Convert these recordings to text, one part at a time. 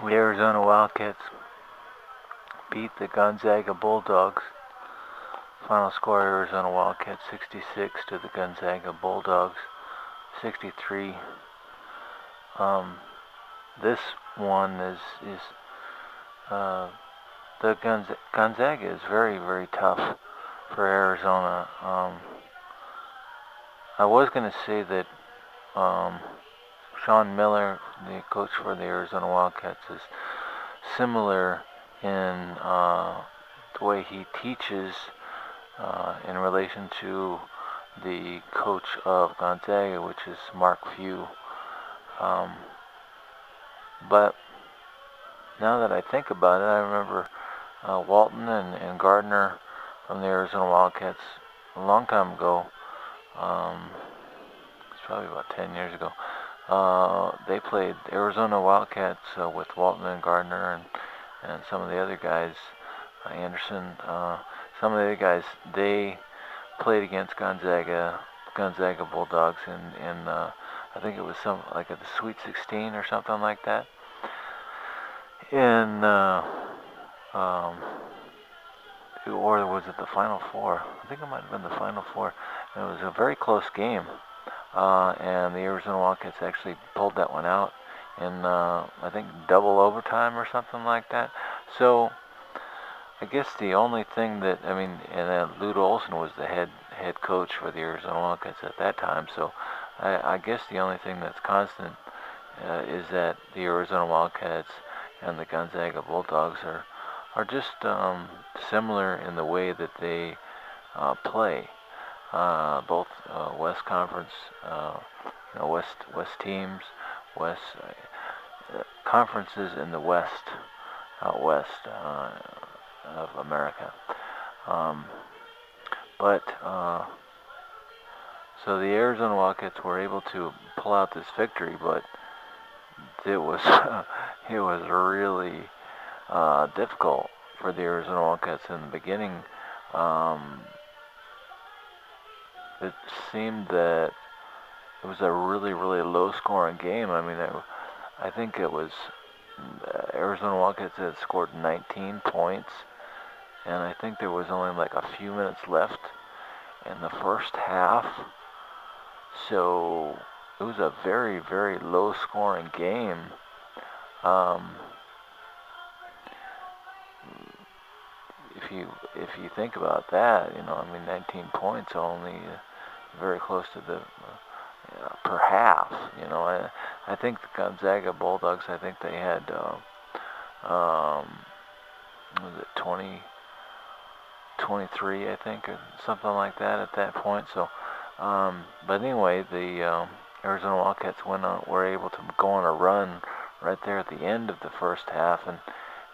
The Arizona Wildcats beat the Gonzaga Bulldogs. Final score: Arizona Wildcats 66 to the Gonzaga Bulldogs 63. This one is the Gonzaga is very, very tough for Arizona. I was going to say that Sean Miller, the coach for the Arizona Wildcats, is similar in the way he teaches in relation to the coach of Gonzaga, which is Mark Few. But now that I think about it, I remember Walton and Gardner from the Arizona Wildcats a long time ago. It's probably about 10 years ago. They played Arizona Wildcats with Walton and Gardner and some of the other guys, Anderson. Some of the other guys, they played against Gonzaga Bulldogs in I think it was some like at the Sweet 16 or something like that. Or was it the Final Four? I think it might have been the Final Four. And it was a very close game, and the Arizona Wildcats actually pulled that one out in I think double overtime or something like that. So I guess the only thing that and Lute Olson was the head coach for the Arizona Wildcats at that time. So I guess the only thing that's constant is that the Arizona Wildcats and the Gonzaga Bulldogs are just similar in the way that they play. Both West Conference, West teams, West conferences in the West, out west of America. So the Arizona Wildcats were able to pull out this victory, but it was it was really difficult for the Arizona Wildcats in the beginning. It seemed that it was a really, really low-scoring game. I think it was Arizona Wildcats had scored 19 points, and I think there was only like a few minutes left in the first half. So it was a very, very low-scoring game. If you think about that, 19 points only very close to the per half. I think the Gonzaga Bulldogs, I think they had was it 23, I think, or something like that at that point. So, but anyway, the Arizona Wildcats were able to go on a run right there at the end of the first half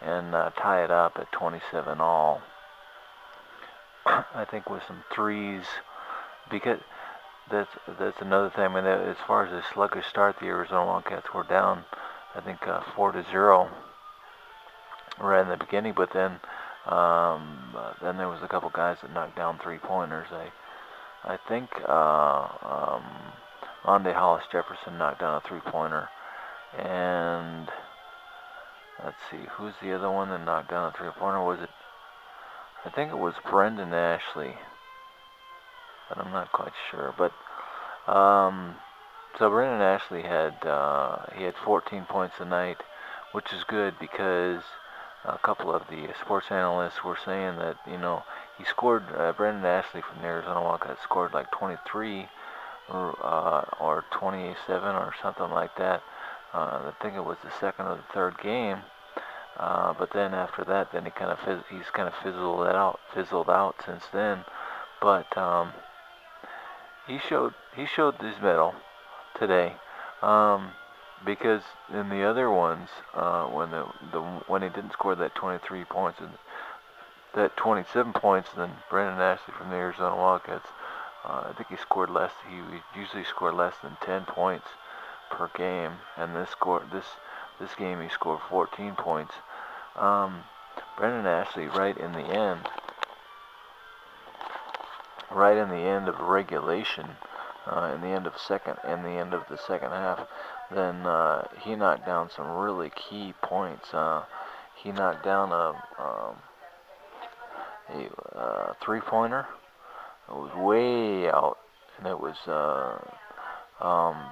and tie it up at 27 all. I think with some threes, because that's another thing. As far as the sluggish start, the Arizona Wildcats were down, I think 4-0 right in the beginning. But then there was a couple guys that knocked down 3-pointers. I think Hollis-Jefferson knocked down a 3-pointer, and let's see, who's the other one that knocked down a 3-pointer? Was it? I think it was Brendan Ashley, but I'm not quite sure. But so Brendan Ashley had 14 points a night, which is good because a couple of the sports analysts were saying that he scored. Brendan Ashley from the Arizona Wildcats scored like 23 or 27 or something like that. I think it was the second or the third game. But then after that, then he's kind of fizzled out since then. But he showed his mettle today, because in the other ones, when he didn't score that 23 points and that 27 points, then Brendan Ashley from the Arizona Wildcats, I think he scored less. He usually scored less than 10 points per game, and this game he scored 14 points. Brendan Ashley, right in the end of regulation, in the end of the second half, then he knocked down some really key points. He knocked down a three-pointer. It was way out, and it was um,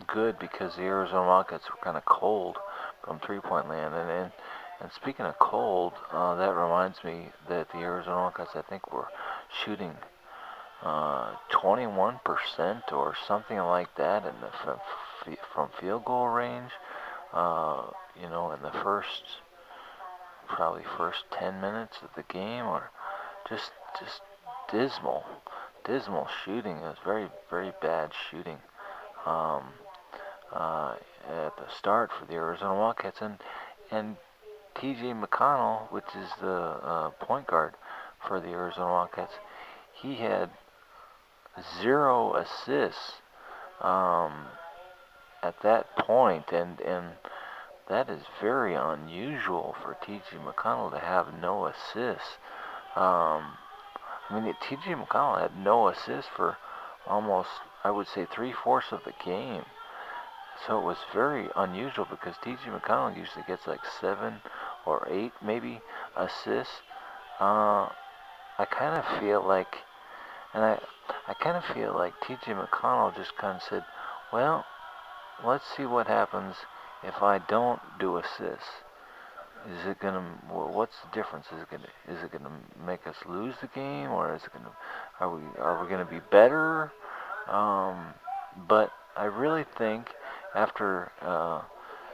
good because the Arizona Wildcats were kind of cold from three-point land. And speaking of cold, that reminds me that the Arizona Wildcats, I think, were shooting 21% or something like that in from field goal range. In the probably first 10 minutes of the game, or just dismal, dismal shooting. It was very, very bad shooting um, at the start for the Arizona Wildcats, and T.J. McConnell, which is the point guard for the Arizona Wildcats, he had 0 assists um, at that point, and that is very unusual for T.J. McConnell to have no assists. T.J. McConnell had no assists for almost, I would say, 3/4 of the game. So it was very unusual because T.J. McConnell usually gets like 7 or 8 maybe assists. I kind of feel like, and I kind of feel like T.J. McConnell just kind of said, well, let's see what happens if I don't do assists. Is it gonna? What's the difference? Is it gonna make us lose the game, or is it gonna? Are we gonna be better? But I really think after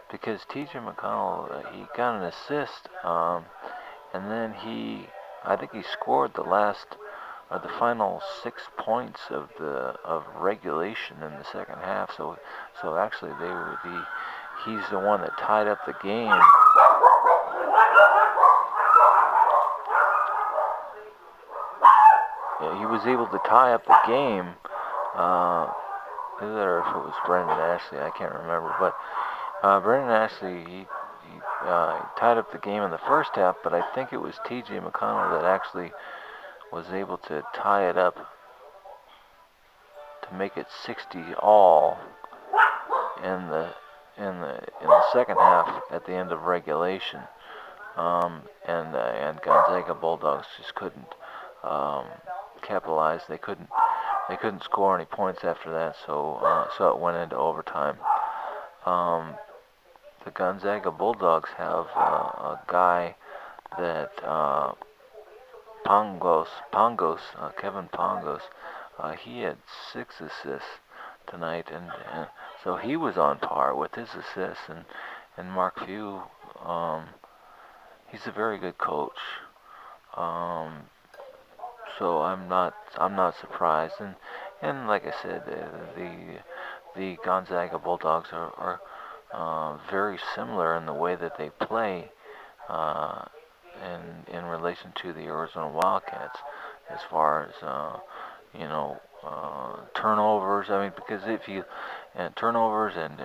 because T.J. McConnell he got an assist, and then I think he scored the final 6 points of regulation in the second half. So actually he's the one that tied up the game. Yeah, he was able to tie up the game. Either if it was Brendan Ashley, I can't remember. But Brendan Ashley, he tied up the game in the first half, but I think it was T.J. McConnell that actually was able to tie it up to make it 60 all in the second half at the end of regulation. And Gonzaga Bulldogs just couldn't capitalize. They couldn't score any points after that, so it went into overtime. The Gonzaga Bulldogs have a guy that Kevin Pongos. He had 6 assists tonight, and so he was on par with his assists. And Mark Few, he's a very good coach. So I'm not surprised. And like I said, the Gonzaga Bulldogs are very similar in the way that they play in relation to the Arizona Wildcats, as far as turnovers. I mean, because if you turnovers and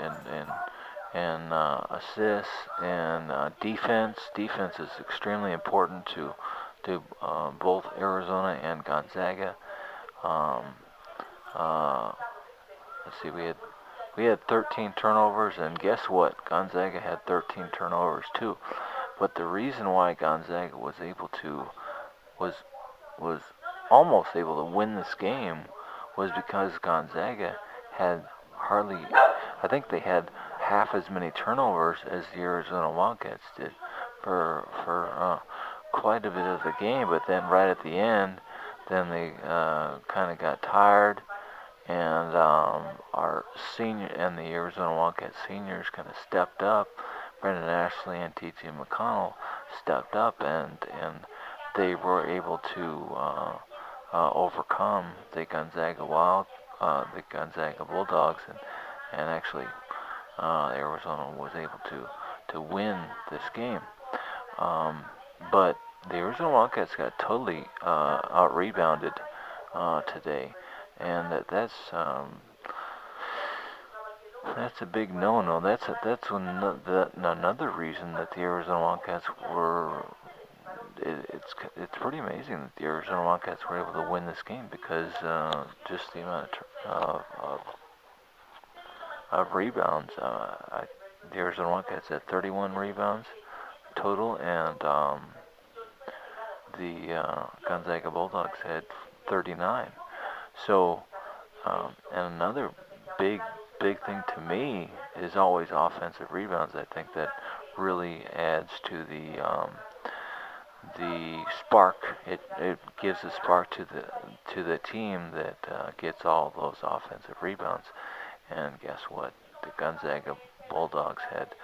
assists and defense is extremely important to both Arizona and Gonzaga. Um, let's see, we had 13 turnovers, and guess what? Gonzaga had 13 turnovers too. But the reason why Gonzaga was almost able to win this game was because Gonzaga had hardly, I think they had half as many turnovers as the Arizona Wildcats did for quite a bit of the game. But then right at the end, then they kind of got tired, and our senior and the Arizona Wildcats seniors kind of stepped up. Brendan Ashley and T.J. McConnell stepped up, and they were able to overcome the Gonzaga Bulldogs, and actually Arizona was able to win this game. But the Arizona Wildcats got totally out-rebounded today, and that's a big no-no. That's another reason that the Arizona Wildcats were. It's pretty amazing that the Arizona Wildcats were able to win this game, because just the amount of rebounds. The Arizona Wildcats had 31 rebounds total, and the Gonzaga Bulldogs had 39. So, and another big, big thing to me is always offensive rebounds. I think that really adds to the spark. It gives a spark to the team that gets all those offensive rebounds. And guess what? The Gonzaga Bulldogs had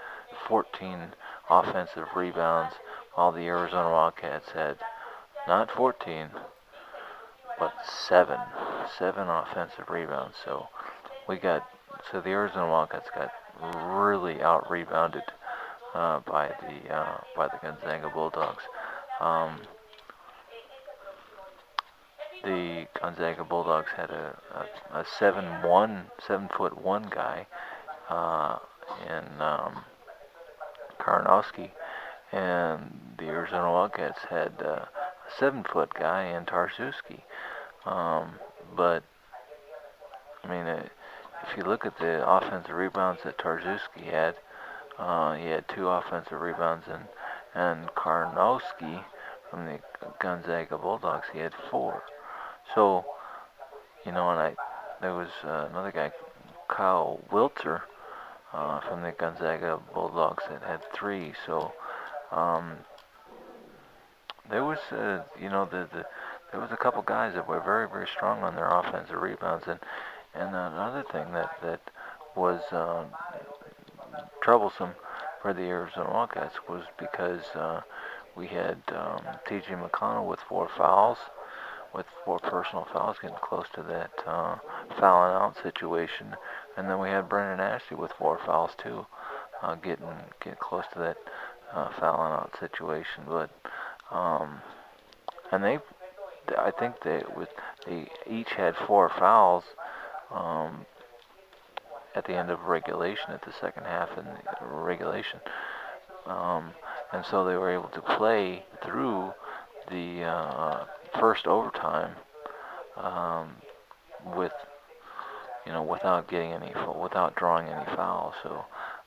14 offensive rebounds, while the Arizona Wildcats had not 14, but seven offensive rebounds. So the Arizona Wildcats got really out rebounded by the Gonzaga Bulldogs. Um, the Gonzaga Bulldogs had a 7'1" guy in Karnowski, and the Arizona Wildcats had a 7-foot guy in Tarzuski. But I mean, if you look at the offensive rebounds that Tarzuski had, he had 2 offensive rebounds, and Karnowski from the Gonzaga Bulldogs, he had 4. So, and there was another guy, Kyle Wilter, from the Gonzaga Bulldogs, that had 3. So, there was, there was a couple guys that were very, very strong on their offensive rebounds, and another thing that was troublesome for the Arizona Wildcats was because we had T.J. McConnell with 4 fouls, with 4 personal fouls, getting close to that fouling out situation, and then we had Brendan Ashley with 4 fouls too, getting close to that fouling out situation. But and I think they each had 4 fouls at the end of regulation, at the second half in regulation, and so they were able to play through the first overtime with without drawing any fouls. So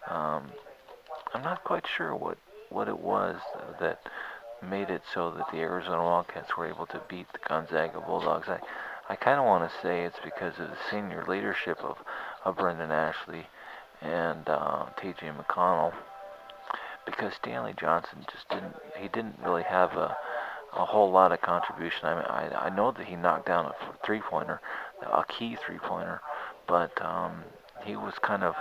I'm not quite sure what it was that made it so that the Arizona Wildcats were able to beat the Gonzaga Bulldogs. I kind of want to say it's because of the senior leadership of Brendan Ashley and T.J. McConnell, because Stanley Johnson didn't really have a whole lot of contribution. I mean, I know that he knocked down a three-pointer, a key three-pointer, but he was kind of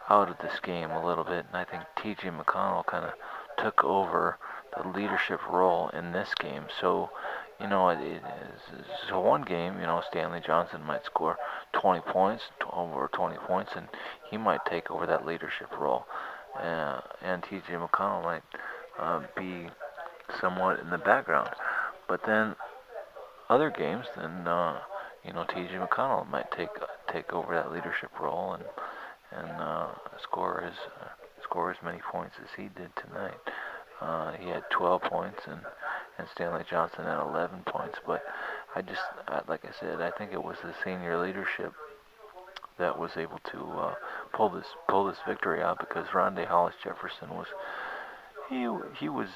out of this game a little bit, and I think T.J. McConnell kind of took over the leadership role in this game. So, so one game, Stanley Johnson might score 20 points, over 20 points, and he might take over that leadership role. And T.J. McConnell might be somewhat in the background. But then other games, then T.J. McConnell might take over that leadership role and score as many points as he did tonight. He had 12 points, and Stanley Johnson had 11 points. But like I said, I think it was the senior leadership that was able to pull this victory out, because Rondé Hollis-Jefferson he was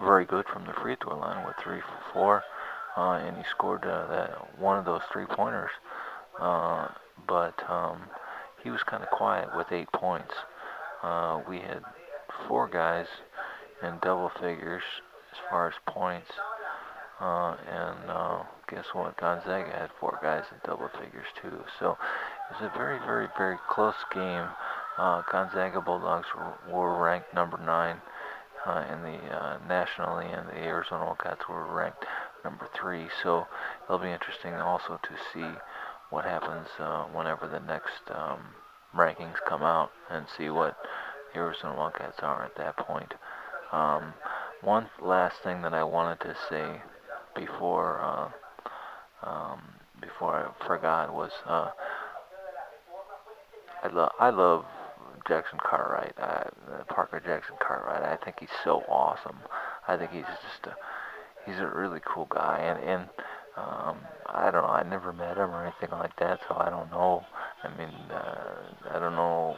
very good from the free throw line with 3 for 4, and he scored one of those 3-pointers. But he was kind of quiet with 8 points. We had 4 guys in double figures as far as points, and guess what? Gonzaga had 4 guys in double figures too. So it was a very, very, very close game. Gonzaga Bulldogs were ranked number 9 in the nationally, and the Arizona Wildcats were ranked number 3. So it'll be interesting also to see what happens whenever the next rankings come out, and see what the Arizona Wildcats are at that point. One last thing that I wanted to say before I forgot was I love Jackson-Cartwright, Parker Jackson-Cartwright. I think he's so awesome. I think he's he's a really cool guy, and I don't know, I never met him or anything like that, so I don't know I mean, I don't know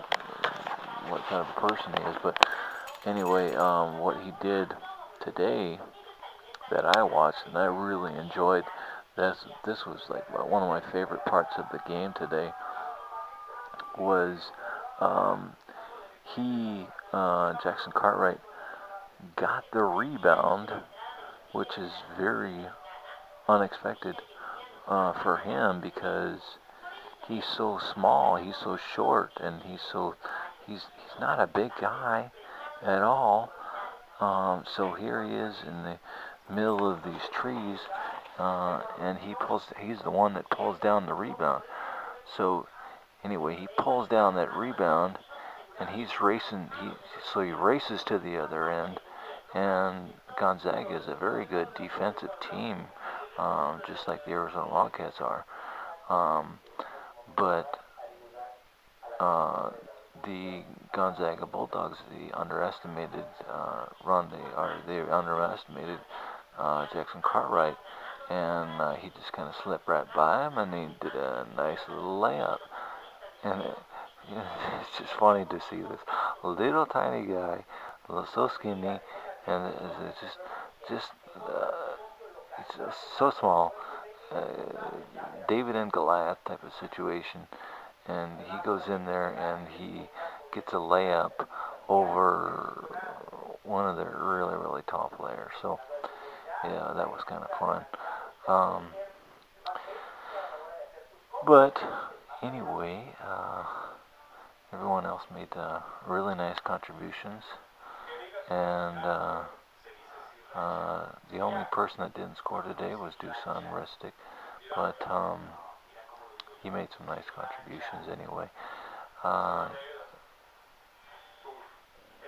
what kind of a person he is, but anyway, what he did today that I watched and I really enjoyed. This was like one of my favorite parts of the game today. Was um, Jackson-Cartwright got the rebound, which is very unexpected for him because he's so small, he's so short, and he's not a big guy at all. So here he is in the middle of these trees, and he's the one that pulls down the rebound. So anyway, he pulls down that rebound, and he's racing. He races to the other end, and Gonzaga is a very good defensive team, just like the Arizona Wildcats are. Um, but the Gonzaga Bulldogs, they underestimated they underestimated Jackson-Cartwright, and he just kind of slipped right by him, and he did a nice little layup. And it's just funny to see this little tiny guy, so skinny, and it's just it's just so small. Uh, David and Goliath type of situation, and he goes in there and he gets a layup over one of the really tall players. So yeah, that was kind of fun. Um, but anyway, everyone else made really nice contributions, and the only person that didn't score today was Dusan Ristic, but he made some nice contributions anyway.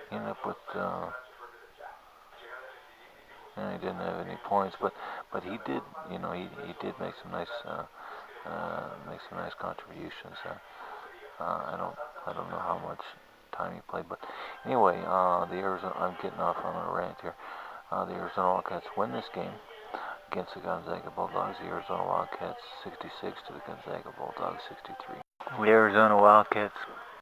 He ended up with, he didn't have any points, but he did, he did make some nice contributions. I don't know how much time he played, but anyway, I'm getting off on a rant here. The Arizona Wildcats win this game against the Gonzaga Bulldogs. The Arizona Wildcats 66 to the Gonzaga Bulldogs 63. The Arizona Wildcats